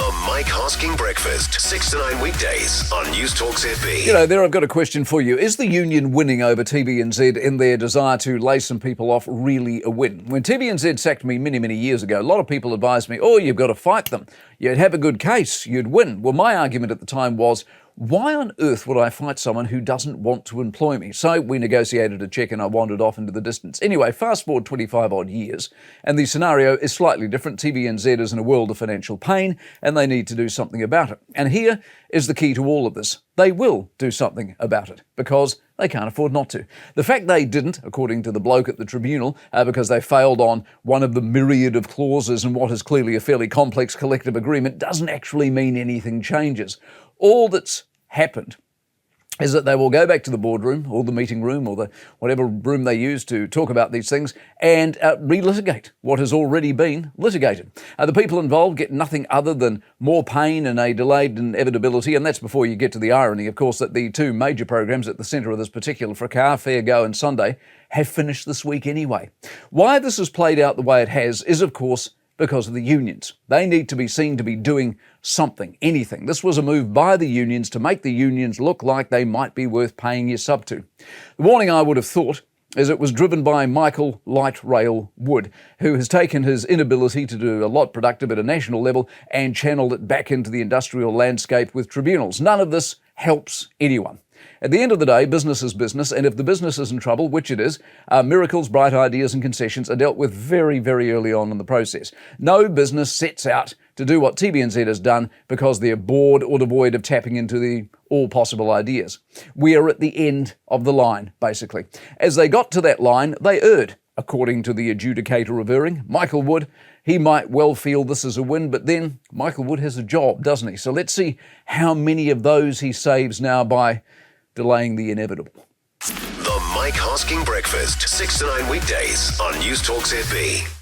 The Mike Hosking Breakfast, 6 to 9 weekdays on News Talk ZB. You know, there I've got a question for you. Is the union winning over TVNZ in their desire to lay some people off really a win? When TVNZ sacked me many years ago, a lot of people advised me, you've got to fight them. You'd have a good case, you'd win. Well, my argument at the time was, why on earth would I fight someone who doesn't want to employ me? So we negotiated a cheque and I wandered off into the distance. Anyway, fast forward 25 odd years and the scenario is slightly different. TVNZ is in a world of financial pain and they need to do something about it. And here is the key to all of this. They will do something about it because they can't afford not to. The fact they didn't, according to the bloke at the tribunal, because they failed on one of the myriad of clauses in what is clearly a fairly complex collective agreement, doesn't actually mean anything changes. All that's happened is that they will go back to the boardroom or the meeting room or the whatever room they use to talk about these things and relitigate what has already been litigated. The people involved get nothing other than more pain and a delayed inevitability, and that's before you get to the irony, of course, that the two major programs at the centre of this particular fracas, Fair Go and Sunday, have finished this week anyway. Why this has played out the way it has is, of course, because of the unions. They need to be seen to be doing something, anything. This was a move by the unions to make the unions look like they might be worth paying your sub to. The warning, I would have thought, is it was driven by Michael Light Rail Wood, who has taken his inability to do a lot productive at a national level and channeled it back into the industrial landscape with tribunals. None of this helps anyone. At the end of the day, business is business, and if the business is in trouble, which it is, miracles, bright ideas and concessions are dealt with very early on in the process. No business sets out to do what TVNZ has done because they're bored or devoid of tapping into all possible ideas. We are at the end of the line, basically. As they got to that line, they erred. According to the adjudicator of erring, Michael Wood, he might well feel this is a win, but then Michael Wood has a job, doesn't he? So let's see how many of those he saves now by delaying the inevitable. The Mike Hosking Breakfast, 6 to 9 weekdays on News Talk ZB.